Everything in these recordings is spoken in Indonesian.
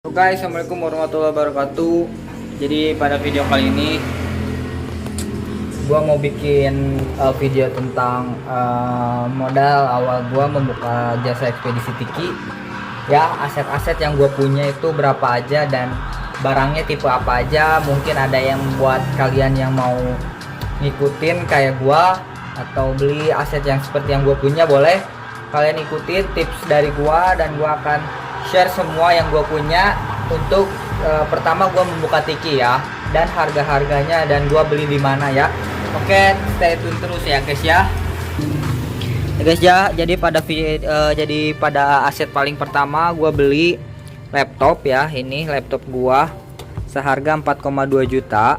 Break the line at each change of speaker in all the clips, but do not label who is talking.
Halo guys, assalamualaikum warahmatullahi wabarakatuh. Jadi pada video kali ini gua mau bikin video tentang modal awal gua membuka jasa ekspedisi Tiki. Ya, aset-aset yang gua punya itu berapa aja dan barangnya tipe apa aja. Mungkin ada yang buat kalian yang mau ngikutin kayak gua atau beli aset yang seperti yang gua punya, boleh kalian ikutin tips dari gua dan gua akan share semua yang gue punya untuk pertama gue membuka Tiki ya, dan harga-harganya dan gue beli di mana ya. Oke, stay tune terus ya guys ya. Ya guys ya, jadi pada aset paling pertama gue beli laptop ya. Ini laptop gue seharga 4,2 juta.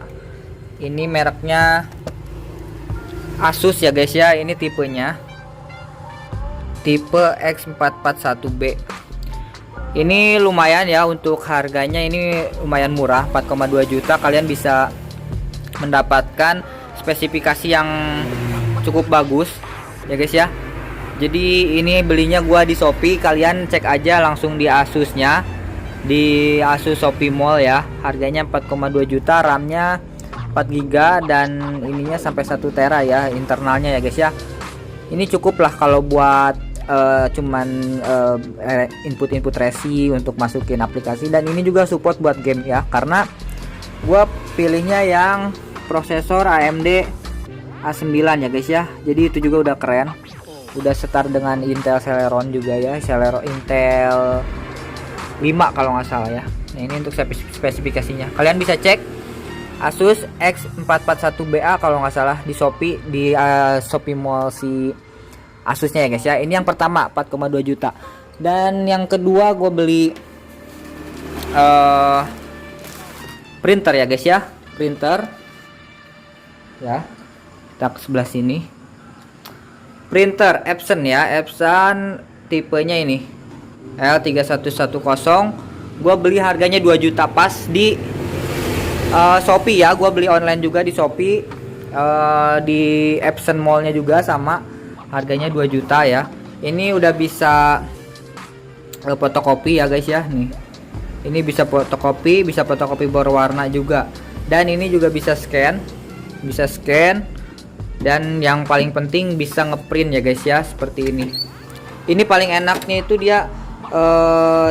Ini mereknya Asus ya guys ya. Ini tipenya tipe X441B. Ini lumayan ya, untuk harganya ini lumayan murah, 4,2 juta. Kalian bisa mendapatkan spesifikasi yang cukup bagus ya guys ya. Jadi ini belinya gua di Shopee, kalian cek aja langsung di Asusnya, di Asus Shopee Mall ya. Harganya 4,2 juta, RAM-nya 4 GB dan ininya sampai 1 tera ya internalnya ya guys ya. Ini cukup lah kalau buat cuman input resi untuk masukin aplikasi, dan ini juga support buat game ya, karena gua pilihnya yang prosesor AMD A9 ya guys ya. Jadi itu juga udah keren, udah setara dengan Intel Celeron juga ya, Intel 5 kalau nggak salah ya. Nah, ini untuk spesifikasinya kalian bisa cek Asus X441BA kalau nggak salah di Shopee, di Shopee Mall si Asusnya ya guys ya. Ini yang pertama 4,2 juta. Dan yang kedua gue beli printer ya guys ya. Printer ya, kita ke sebelah sini. Printer Epson ya, Epson tipenya ini L3110. Gue beli harganya 2 juta pas di Shopee ya. Gue beli online juga di Shopee, di Epson Mallnya juga sama. Harganya 2 juta ya. Ini udah bisa fotokopi ya guys ya. Nih, ini bisa fotokopi berwarna juga, dan ini juga bisa scan, dan yang paling penting bisa ngeprint ya guys ya, seperti ini. Ini paling enaknya itu dia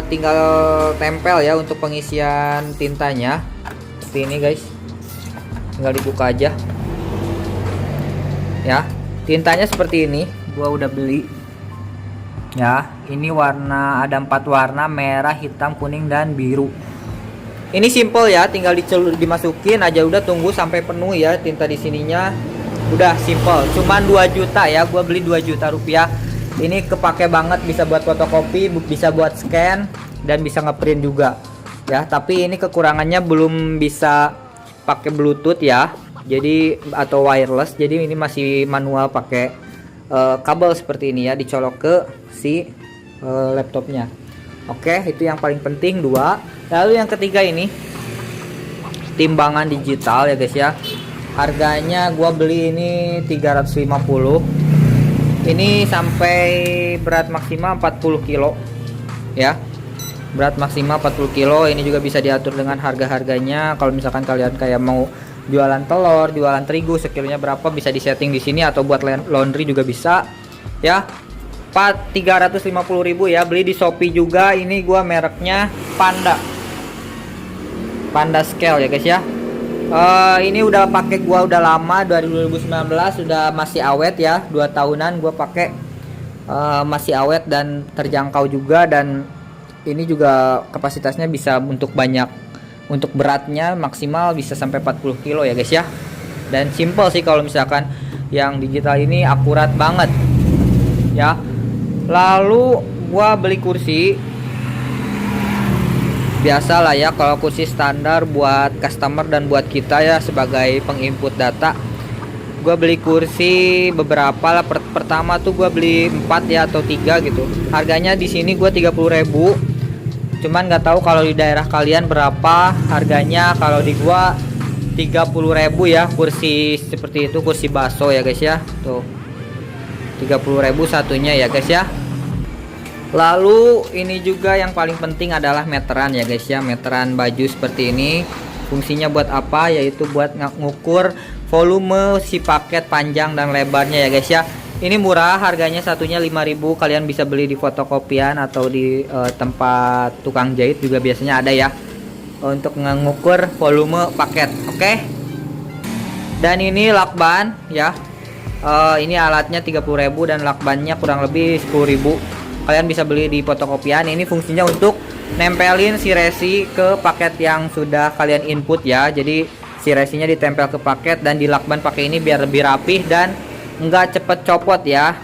tinggal tempel ya untuk pengisian tintanya, seperti ini guys. Tinggal dibuka aja ya. Tintanya seperti ini, gua udah beli ya. Ini warna, ada 4 warna: merah, hitam, kuning, dan biru. Ini simple ya, tinggal dimasukin aja, udah tunggu sampai penuh ya tinta di sininya. Udah simple, cuman 2 juta ya, gua beli 2 juta rupiah. Ini kepake banget, bisa buat fotokopi, bisa buat scan, dan bisa ngeprint juga ya. Tapi ini kekurangannya belum bisa pakai Bluetooth ya, jadi atau wireless. Jadi ini masih manual pakai kabel seperti ini ya, dicolok ke si laptopnya. Oke, itu yang paling penting 2. Lalu yang ketiga ini timbangan digital ya guys ya. Harganya gua beli ini 350. Ini sampai berat maksimal 40 kilo ya. Berat maksimal 40 kilo. Ini juga bisa diatur dengan harga-harganya. Kalau misalkan kalian kayak mau jualan telur, jualan terigu, sekilnya berapa bisa disetting di sini, atau buat laundry juga bisa ya. 350.000 ya, beli di Shopee juga. Ini gua mereknya Panda Scale ya guys ya. Ini udah pakai gua udah lama, dari 2019, sudah masih awet ya, 2 tahunan gua pakai, masih awet dan terjangkau juga. Dan ini juga kapasitasnya bisa untuk banyak. Untuk beratnya maksimal bisa sampai 40 kilo ya guys ya. Dan simple sih, kalau misalkan yang digital ini akurat banget ya. Lalu gua beli kursi biasa lah ya, kalau kursi standar buat customer dan buat kita ya sebagai penginput data. Gua beli kursi beberapa lah. Pertama tuh gua beli 4 ya atau 3 gitu. Harganya di sini gua 30.000. Cuman nggak tahu kalau di daerah kalian berapa harganya. Kalau di gua 30.000 ya, kursi seperti itu, kursi baso ya guys ya. Tuh 30.000 satunya ya guys ya. Lalu ini juga yang paling penting adalah meteran ya guys ya. Meteran baju seperti ini fungsinya buat apa, yaitu buat ngukur volume si paket panjang dan lebarnya ya guys ya. Ini murah, harganya satunya 5.000. Kalian bisa beli di fotokopian atau di tempat tukang jahit juga biasanya ada ya, untuk mengukur volume paket. Oke. Dan ini lakban ya. Ini alatnya 30.000 dan lakbannya kurang lebih 10.000. Kalian bisa beli di fotokopian. Ini fungsinya untuk nempelin si resi ke paket yang sudah kalian input ya. Jadi si resinya ditempel ke paket dan dilakban pakai ini biar lebih rapih dan enggak cepet copot ya.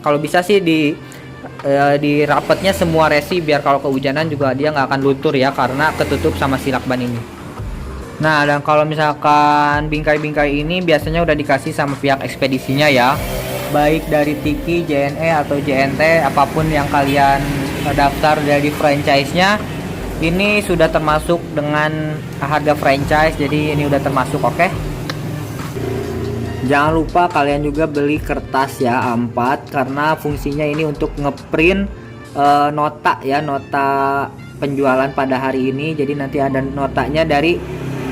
Kalau bisa sih di rapetnya semua resi biar kalau kehujanan juga dia nggak akan luntur ya, karena ketutup sama si lakban ini. Nah, dan kalau misalkan bingkai-bingkai ini biasanya udah dikasih sama pihak ekspedisinya ya, baik dari Tiki, JNE atau JNT, apapun yang kalian daftar dari franchise-nya, ini sudah termasuk dengan harga franchise, jadi ini udah termasuk. Oke. Jangan lupa kalian juga beli kertas ya A4, karena fungsinya ini untuk ngeprint nota ya, nota penjualan pada hari ini. Jadi nanti ada notanya dari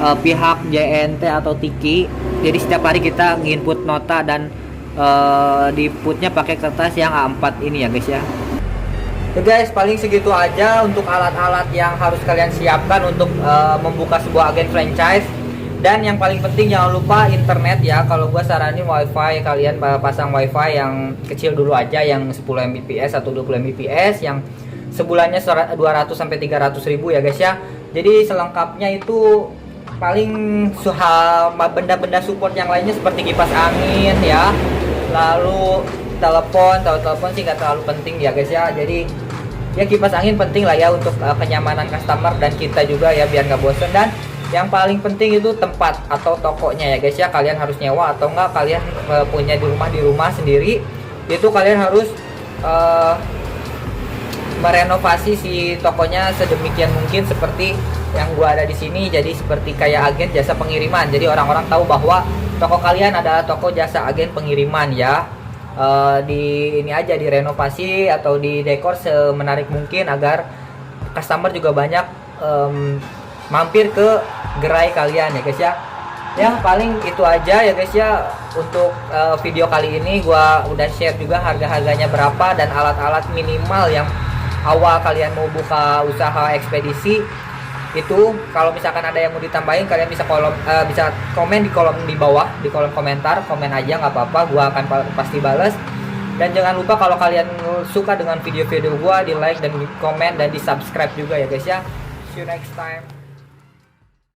pihak JNT atau Tiki. Jadi setiap hari kita nginput nota dan diputnya pakai kertas yang A4 ini ya guys ya. Oke guys, paling segitu aja untuk alat-alat yang harus kalian siapkan untuk membuka sebuah agen franchise. Dan yang paling penting jangan lupa internet ya. Kalau gua saranin wifi, kalian pasang wifi yang kecil dulu aja, yang 10 Mbps atau 20 Mbps, yang sebulannya 200 sampai 300 ribu ya guys ya. Jadi selengkapnya itu paling benda-benda support yang lainnya seperti kipas angin ya. Lalu telepon sih nggak terlalu penting ya guys ya. Jadi ya kipas angin penting lah ya untuk kenyamanan customer dan kita juga ya, biar nggak bosen. Dan yang paling penting itu tempat atau tokonya ya guys ya. Kalian harus nyewa atau enggak kalian punya di rumah sendiri, itu kalian harus merenovasi si tokonya sedemikian mungkin seperti yang gua ada di sini. Jadi seperti kayak agen jasa pengiriman, jadi orang-orang tahu bahwa toko kalian adalah toko jasa agen pengiriman ya. Di ini aja direnovasi atau di dekor semenarik mungkin agar customer juga banyak mampir ke gerai kalian ya guys ya. Ya paling itu aja ya guys ya untuk video kali ini. Gua udah share juga harga-harganya berapa dan alat-alat minimal yang awal kalian mau buka usaha ekspedisi itu. Kalau misalkan ada yang mau ditambahin, kalian bisa bisa komen di kolom di bawah, di kolom komentar, komen aja nggak apa-apa, gua akan pasti bales. Dan jangan lupa kalau kalian suka dengan video-video gua, di like dan di komen dan di subscribe juga ya guys ya. See you next time.